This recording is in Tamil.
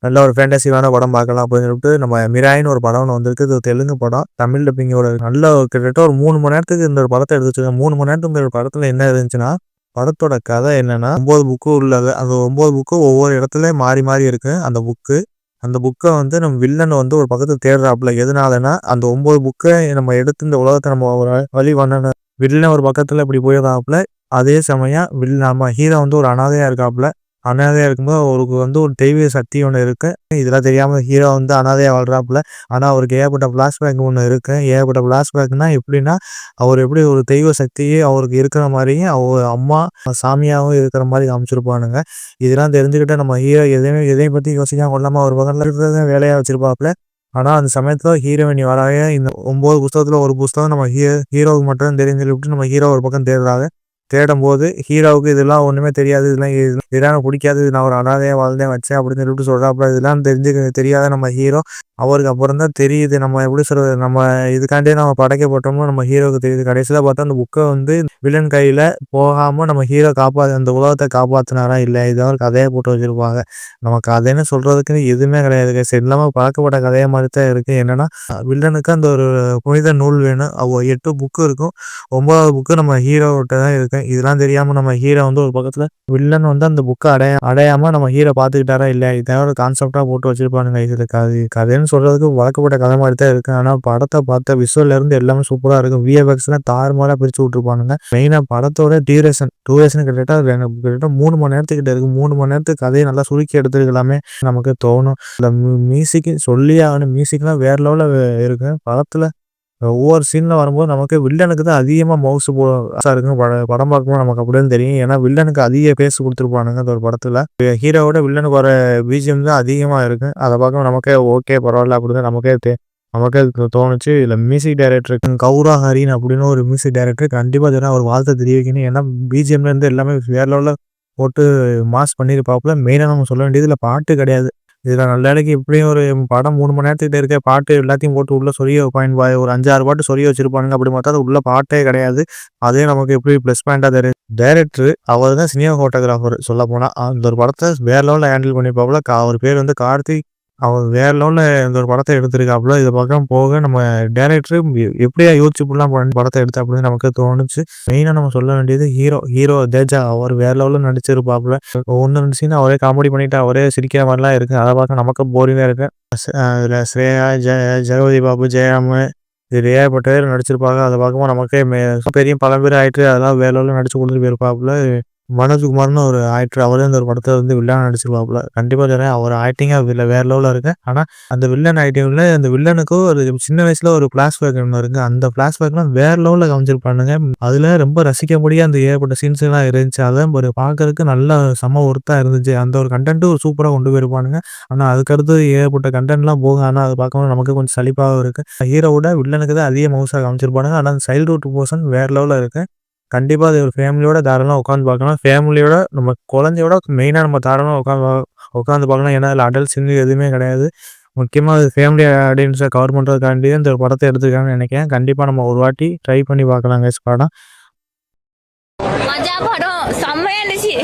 நல்ல ஒரு ஃபேண்டசியான படம் பார்க்கலாம் அப்படின்னு சொல்லிட்டு நம்ம மிராயின்னு ஒரு படம் ஒன்று வந்திருக்கு. இது தெலுங்கு படம். தமிழ் டப்பிங்கோட நல்ல கிட்டத்தட்ட ஒரு 3 மணி நேரத்துக்கு இந்த ஒரு படத்தை எடுத்து வச்சிருக்காங்க. 3 மணி நேரத்துக்கு இந்த படத்துல என்ன இருந்துச்சுன்னா, படத்தோட கதை என்னன்னா 9 புக்கு உள்ளது. அந்த 9 புக்கும் ஒவ்வொரு இடத்துலயும் மாறி மாறி இருக்கு அந்த புக்கு. அந்த புக்கை வந்து நம்ம வில்லன் வந்து ஒரு பக்கத்துல தேடுறாப்புல. எதனாலன்னா அந்த 9 புக்கை நம்ம எடுத்து இந்த உலகத்தை நம்ம ஒரு வழி பண்ணணும். வில்லன் ஒரு பக்கத்துல இப்படி போயிடுறாப்புல. அதே சமயம் நம்ம ஹீரோ வந்து ஒரு அனாதையா இருக்காப்புல. அனாதையா இருக்கும்போது அவருக்கு வந்து ஒரு தெய்வீக சக்தி ஒன்று இருக்கு. இதெல்லாம் தெரியாம ஹீரோ வந்து அனாதையா வாழ்றாப்புல. ஆனா அவருக்கு ஏகப்பட்ட ஃபிளாஷ்பேக் ஒன்று இருக்கு. ஏகப்பட்ட ஃபிளாஷ்பேக்னா எப்படின்னா, அவர் எப்படி ஒரு தெய்வ சக்தியே அவருக்கு இருக்கிற மாதிரியும், அவர் அம்மா சாமியாவும் இருக்கிற மாதிரி காமிச்சிருப்பானுங்க. இதெல்லாம் தெரிஞ்சுக்கிட்ட நம்ம ஹீரோ எதையும் பத்தி யோசிக்காம கொள்ளாம ஒரு பக்கத்துல இருக்கிறத வேலையா வச்சிருப்பாப்புல. ஆனா அந்த சமயத்துல ஹீரோயினி வராங்க. இந்த 9 புஸ்தகத்துல ஒரு புஸ்தகம் நம்ம ஹீரோவுக்கு மட்டும் தெரியும் சொல்லிவிட்டு நம்ம ஹீரோ ஒரு பக்கம் தேடுறாங்க. தேடும்போது ஹீரோவுக்கு இதெல்லாம் ஒண்ணுமே தெரியாது. இதெல்லாம் எனக்கு பிடிக்காது. நான் ஒரு அனாதையா வாழ்ந்தேன் வச்சேன் அப்படின்னு சொல்லிட்டு சொல்றாப்புல. இதெல்லாம் தெரியாத நம்ம ஹீரோ அவருக்கு அப்புறம் தான் தெரியுது. நம்ம எப்படி சொல்றது, நம்ம இதுக்காண்டியே நம்ம படைக்கப்பட்டோம்னு நம்ம ஹீரோவுக்கு தெரியுது. கடைசியில பார்த்தா அந்த புக்கை வந்து வில்லன் கையில போகாம நம்ம ஹீரோ அந்த உலகத்தை காப்பாத்தினாரா இல்ல, இதை ஒரு கதையை போட்டு வச்சிருப்பாங்க. நம்ம கதைன்னு சொல்றதுக்கு எதுவுமே கிடையாது. சரி இல்லாம பழக்கப்பட்ட கதையை மாதிரி தான் இருக்கு. என்னன்னா வில்லனுக்கு அந்த ஒரு புனித நூல் வேணும். 8 புக்கு இருக்கும். 9வது புக்கு நம்ம ஹீரோகிட்ட தான் இருக்கு. இதெல்லாம் தெரியாம நம்ம ஹீரோ வந்து ஒரு பக்கத்துல வில்லன் வந்து அந்த புக்கை அடையாம நம்ம ஹீரோ பாத்துக்கிட்டாரா இல்லையா, இதை ஒரு கான்செப்டா போட்டு வச்சிருப்பானுங்க. இதுல கதைன்னு சொல்றதுக்கு வழக்கப்பட்ட கதை மாதிரி தான் இருக்கு. ஆனா படத்தை பார்த்த விஷுவல்ல இருந்து எல்லாமே சூப்பரா இருக்கும். விஎஃப்எக்ஸ்லாம் தாறுமாறா பிரிச்சு விட்டுருப்பானுங்க. மெயினா படத்தோட டூரேஷன் கிட்டத்தட்ட 3 மணி நேரத்துக்கிட்ட இருக்கு. 3 மணி நேரத்துக்கு கதையை நல்லா சுருக்கி எடுத்துருக்கலாமே நமக்கு தோணும். இந்த மியூசிக் சொல்லியே ஆகணும். மியூசிக்லாம் வேற லெவல்ல இருக்கு படத்துல. ஒவ்வொரு சீன்ல வரும்போது நமக்கு வில்லனுக்கு தான் அதிகமா மவுசு இருக்கும். படம் பார்க்கும்போது நமக்கு அப்படின்னு தெரியும். ஏன்னா வில்லனுக்கு அதிக பேஸ் கொடுத்துருப்பானுங்க அந்த ஒரு படத்துல. ஹீரோவோட வில்லனுக்கு வர பிஜிஎம் தான் அதிகமா இருக்கு. அதை பார்க்கும்போது நமக்கே ஓகே பரவாயில்ல அப்படின்னு நமக்கே தோணுச்சு. இல்ல மியூசிக் டைரக்டர் கௌரா ஹரின் அப்படின்னு ஒரு மியூசிக் டைரக்டர் கண்டிப்பா ஒரு வாழ்த்தை தெரிவிக்கணும். ஏன்னா பிஜிஎம்ல இருந்து எல்லாமே வேற லெவல்ல போட்டு மாஸ் பண்ணியிருப்பாப்புல. மெயினா நம்ம சொல்ல வேண்டியது இதுல பாட்டு கிடையாது. இதுல நல்ல வேளைக்கு இப்படியும் ஒரு படம் 3 மணி நேரத்துக்கிட்ட இருக்க பாட்டு எல்லாத்தையும் போட்டு உள்ள சொருகி ஒரு 5, 6 பாட்டு சொருகி வச்சிருப்பானுங்க. அப்படி பார்த்தா அது உள்ள பாட்டே கிடையாது. அதே நமக்கு எப்படி ப்ளஸ் பாயிண்டா தெரியும். டைரக்டர் அவர் தான் சினிமாட்டோகிராஃபர் சொல்ல போனா. அந்த ஒரு படத்தை வேற லெவல்ல ஹேண்டில் பண்ணிப்பாப்புல. அவர் பேர் வந்து கார்த்திக். அவர் வேற லெவல்ல இந்த ஒரு படத்தை எடுத்திருக்காப்புல. இது பக்கம் போக நம்ம டைரக்டர் எப்படியா யோசிச்சு இப்படிலாம் படத்தை எடுத்த அப்படின்னு நமக்கு தோணுச்சு. மெயினா நம்ம சொல்ல வேண்டியது ஹீரோ தேஜா அவர் வேற லெவல்ல நடிச்சிருப்பாப்புல. 1, 2 சீன் அவரே காமெடி பண்ணிட்டு அவரே சிரிக்கிற மாதிரிலாம் இருக்கு. அதை பார்க்க நமக்கு போரிங்கா இருக்கு. இதுல ஸ்ரேயா, ஜெகவதி பாபு, ஜெயராமு இது ஏகப்பட்ட பேர் நடிச்சிருப்பாங்க. அதை பார்க்கும்போது நமக்கே பெரிய பல பேர் ஆயிட்டு அதெல்லாம் வேற லெவல்ல நடிச்சு கொடுத்துட்டு போயிருப்பாப்புல. மனோஜ்குமார்னு ஒரு ஆக்டர் அவரே அந்த ஒரு படத்தை வந்து வில்லனா நடிச்சிருப்பாப்புல. கண்டிப்பா சொல்றேன் அவர் ஆக்டிங்கா வேற லெவல்ல இருக்கு. ஆனா அந்த வில்லன் ஆக்டிங்ல அந்த வில்லனுக்கும் ஒரு சின்ன வயசுல ஒரு பிளாஷ்பேக் ஒன்று இருக்கு. அந்த பிளாஷ்பேக்லாம் வேற லெவல்ல காமிச்சிருப்பானுங்க. அதுல ரொம்ப ரசிக்க முடிய அந்த ஏகப்பட்ட சீன்ஸ் எல்லாம் இருந்துச்சு. அதான் ஒரு பார்க்கறதுக்கு நல்ல செம ஒர்த்தா இருந்துச்சு. அந்த ஒரு கண்டென்ட் ஒரு சூப்பரா கொண்டு போயிருப்பானுங்க. ஆனா அதுக்கடுத்து ஏகப்பட்ட கண்டென்ட்லாம் போக ஆனா அதை பார்க்கும்போது நமக்கு கொஞ்சம் சலிப்பாகவும் இருக்கு. ஹீரோவோட வில்லனுக்கு தான் அதிக மவுசா காமிச்சிருப்பானுங்க. ஆனா சைல்ட்ஹுட் போர்ஷன் வேற லெவல்ல இருக்கு. கண்டிப்பா அது ஒரு ஃபேமிலியோட தாராளமா உட்காந்து பார்க்கலாம். ஃபேமிலியோட நம்ம குழந்தையோட மெயினா நம்ம தாராளமா உட்காந்து பார்க்கலாம். ஏன்னா அதில் அடல்ட் சீன் எதுவுமே கிடையாது. முக்கியமா அது ஃபேமிலி ஆடியன்ஸை கவர் பண்றதுக்காண்டி இந்த ஒரு படத்தை எடுத்துருக்காங்கன்னு நினைக்கிறேன். கண்டிப்பா நம்ம ஒரு வாட்டி ட்ரை பண்ணி பார்க்கலாம் கைஸ் படம். மஜா படம் செம்மையா இருந்துச்சு.